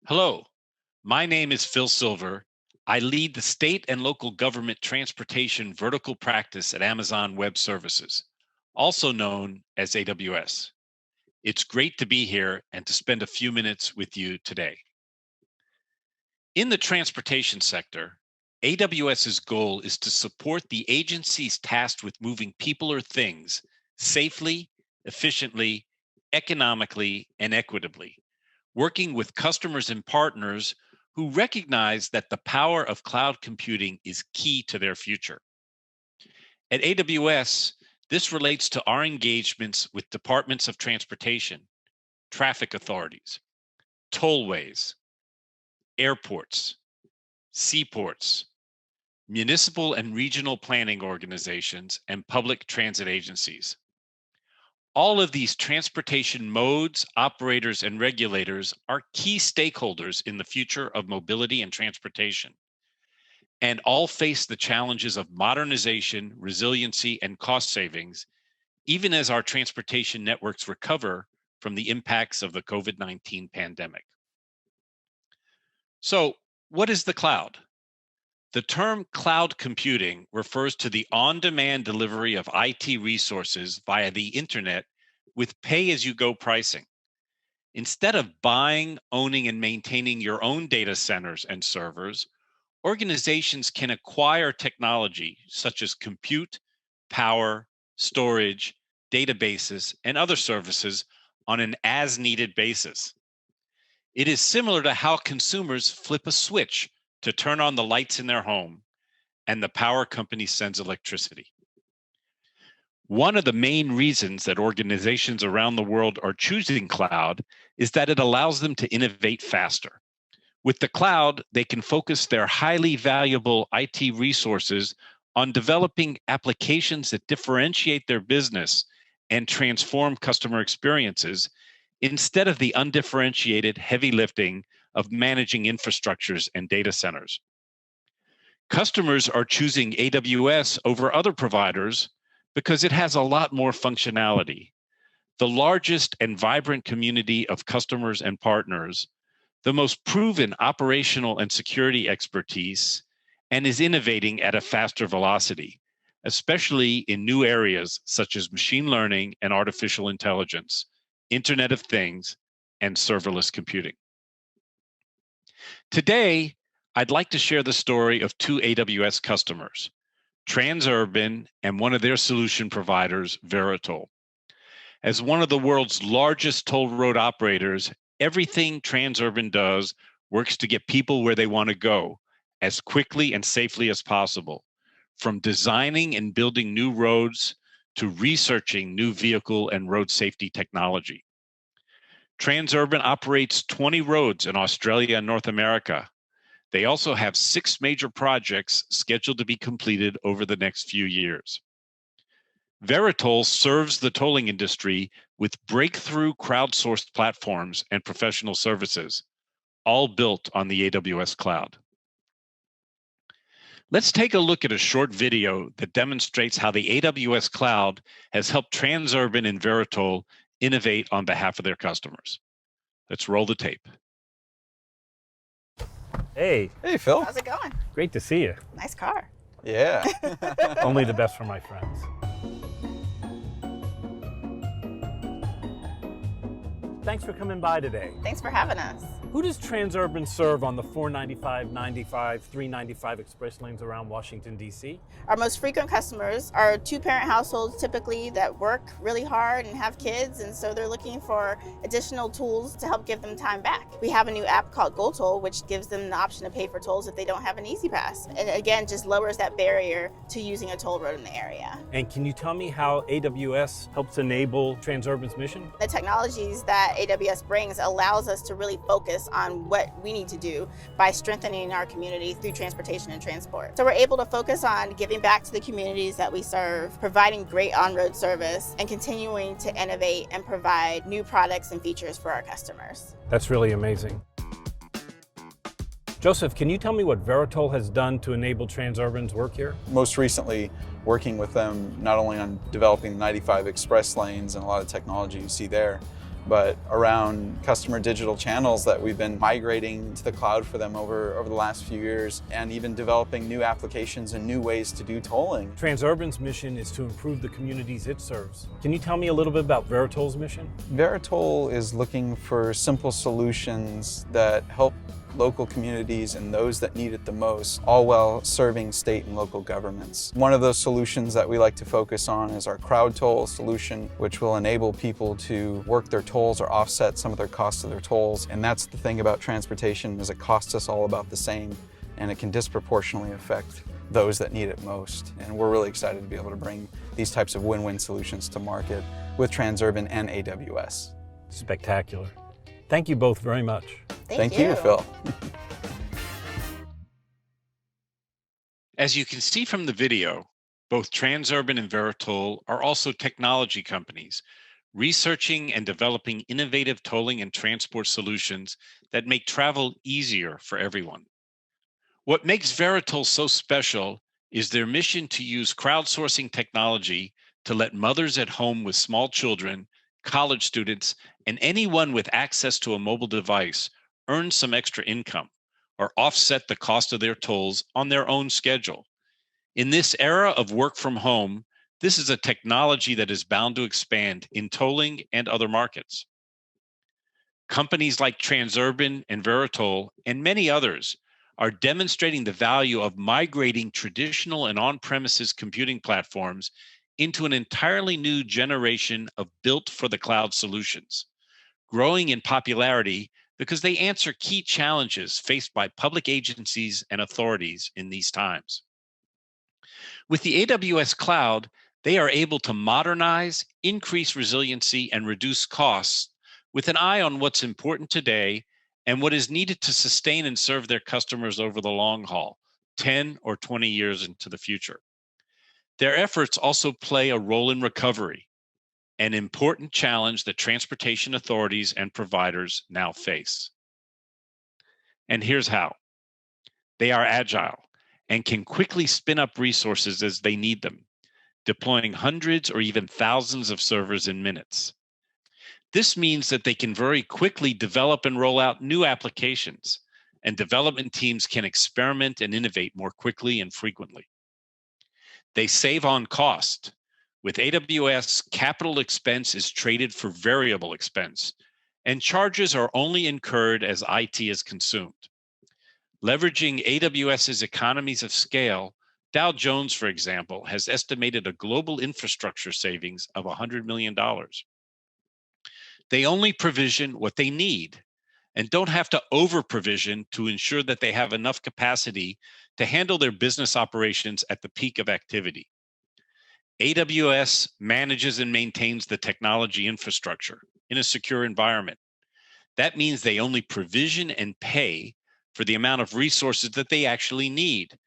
Hello, my name is Phil Silver. I lead the state and local government transportation vertical practice at Amazon Web Services, also known as AWS. It's great to be here and to spend a few minutes with you today. In the transportation sector, AWS's goal is to support the agencies tasked with moving people or things safely, efficiently, economically, and equitably, working with customers and partners who recognize that the power of cloud computing is key to their future. At AWS, this relates to our engagements with departments of transportation, traffic authorities, tollways, airports, seaports, municipal and regional planning organizations, and public transit agencies. All of these transportation modes, operators, and regulators are key stakeholders in the future of mobility and transportation, and all face the challenges of modernization, resiliency, and cost savings, even as our transportation networks recover from the impacts of the COVID-19 pandemic. So, what is the cloud? The term cloud computing refers to the on-demand delivery of IT resources via the internet with pay-as-you-go pricing. Instead of buying, owning, and maintaining your own data centers and servers, organizations can acquire technology such as compute, power, storage, databases, and other services on an as-needed basis. It is similar to how consumers flip a switch to turn on the lights in their home, and the power company sends electricity. One of the main reasons that organizations around the world are choosing cloud is that it allows them to innovate faster. With the cloud, they can focus their highly valuable IT resources on developing applications that differentiate their business and transform customer experiences instead of the undifferentiated heavy lifting of managing infrastructures and data centers. Customers are choosing AWS over other providers because it has a lot more functionality. The largest and vibrant community of customers and partners, the most proven operational and security expertise, and is innovating at a faster velocity, especially in new areas such as machine learning and artificial intelligence, Internet of Things, and serverless computing. Today, I'd like to share the story of two AWS customers, Transurban and one of their solution providers, Veritol. As one of the world's largest toll road operators, everything Transurban does works to get people where they want to go as quickly and safely as possible, from designing and building new roads to researching new vehicle and road safety technology. Transurban operates 20 roads in Australia and North America. They also have 6 major projects scheduled to be completed over the next few years. Veritol serves the tolling industry with breakthrough crowdsourced platforms and professional services, all built on the AWS cloud. Let's take a look at a short video that demonstrates how the AWS cloud has helped Transurban and Veritol innovate on behalf of their customers. Let's roll the tape. Hey, Hey, Phil. How's it going? great to see you. Nice car. Yeah. Only the best for my friends. Thanks for coming by today. Thanks for having us. Who does Transurban serve on the 495, 95, 395 express lanes around Washington, D.C.? Our most frequent customers are two-parent households typically that work really hard and have kids, and so they're looking for additional tools to help give them time back. We have a new app called GoToll, which gives them the option to pay for tolls if they don't have an Easy Pass. And again, just lowers that barrier to using a toll road in the area. And can you tell me how AWS helps enable Transurban's mission? The technologies that AWS brings allows us to really focus on what we need to do by strengthening our community through transportation and transport. So we're able to focus on giving back to the communities that we serve, providing great on-road service, and continuing to innovate and provide new products and features for our customers. That's really amazing. Joseph, can you tell me what Veritol has done to enable Transurban's work here? Most recently, working with them not only on developing the 95 express lanes and a lot of technology you see there, but around customer digital channels that we've been migrating to the cloud for them over the last few years, and even developing new applications and new ways to do tolling. Transurban's mission is to improve the communities it serves. Can you tell me a little bit about Veritol's mission? Veritol is looking for simple solutions that help local communities and those that need it the most, all while serving state and local governments. One of those solutions that we like to focus on is our crowd toll solution, which will enable people to work their tolls or offset some of their costs of their tolls. And that's the thing about transportation, is it costs us all about the same, and it can disproportionately affect those that need it most. And we're really excited to be able to bring these types of win-win solutions to market with Transurban and AWS. Spectacular. Thank you both very much. Thank you, Phil. As you can see from the video, both Transurban and Veritol are also technology companies, researching and developing innovative tolling and transport solutions that make travel easier for everyone. What makes Veritol so special is their mission to use crowdsourcing technology to let mothers at home with small children, college students, and anyone with access to a mobile device earn some extra income or offset the cost of their tolls on their own schedule. In this era of work from home, this is a technology that is bound to expand in tolling and other markets. Companies like Transurban and Veritol and many others are demonstrating the value of migrating traditional and on-premises computing platforms into an entirely new generation of built-for-the-cloud solutions, growing in popularity because they answer key challenges faced by public agencies and authorities in these times. With the AWS cloud, they are able to modernize, increase resiliency, and reduce costs with an eye on what's important today and what is needed to sustain and serve their customers over the long haul, 10 or 20 years into the future. Their efforts also play a role in recovery, an important challenge that transportation authorities and providers now face. And here's how. They are agile and can quickly spin up resources as they need them, deploying hundreds or even thousands of servers in minutes. This means that they can very quickly develop and roll out new applications, and development teams can experiment and innovate more quickly and frequently. They save on cost. With AWS, capital expense is traded for variable expense, and charges are only incurred as IT is consumed. Leveraging AWS's economies of scale, Dow Jones, for example, has estimated a global infrastructure savings of $100 million. They only provision what they need and don't have to over-provision to ensure that they have enough capacity to handle their business operations at the peak of activity. AWS manages and maintains the technology infrastructure in a secure environment. That means they only provision and pay for the amount of resources that they actually need,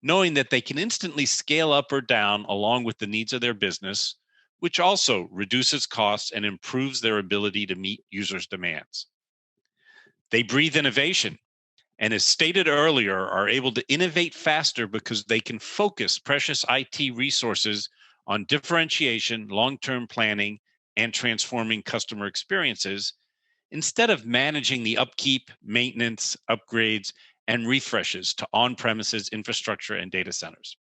knowing that they can instantly scale up or down along with the needs of their business, which also reduces costs and improves their ability to meet users' demands. They breathe innovation, and as stated earlier, are able to innovate faster because they can focus precious IT resources on differentiation, long-term planning, and transforming customer experiences, instead of managing the upkeep, maintenance, upgrades, and refreshes to on-premises infrastructure and data centers.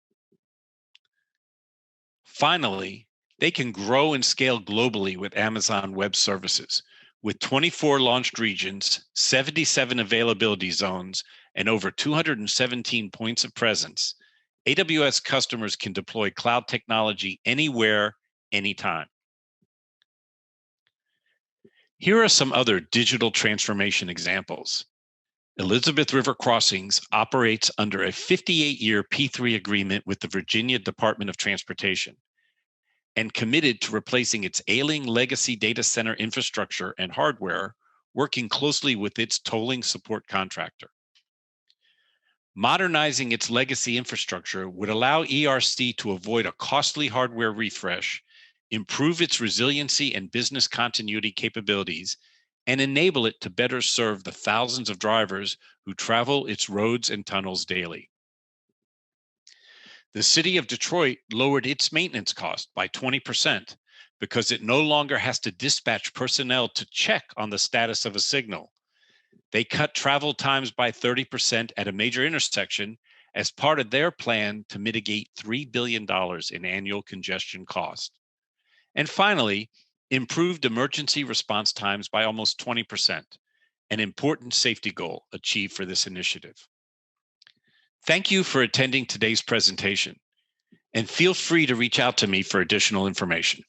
Finally, they can grow and scale globally with Amazon Web Services. With 24 launched regions, 77 availability zones, and over 217 points of presence, AWS customers can deploy cloud technology anywhere, anytime. Here are some other digital transformation examples. Elizabeth River Crossings operates under a 58-year P3 agreement with the Virginia Department of Transportation and committed to replacing its ailing legacy data center infrastructure and hardware, working closely with its tolling support contractor. Modernizing its legacy infrastructure would allow ERC to avoid a costly hardware refresh, improve its resiliency and business continuity capabilities, and enable it to better serve the thousands of drivers who travel its roads and tunnels daily. The city of Detroit lowered its maintenance cost by 20% because it no longer has to dispatch personnel to check on the status of a signal. They cut travel times by 30% at a major intersection as part of their plan to mitigate $3 billion in annual congestion cost. And finally, improved emergency response times by almost 20%, an important safety goal achieved for this initiative. Thank you for attending today's presentation, and feel free to reach out to me for additional information.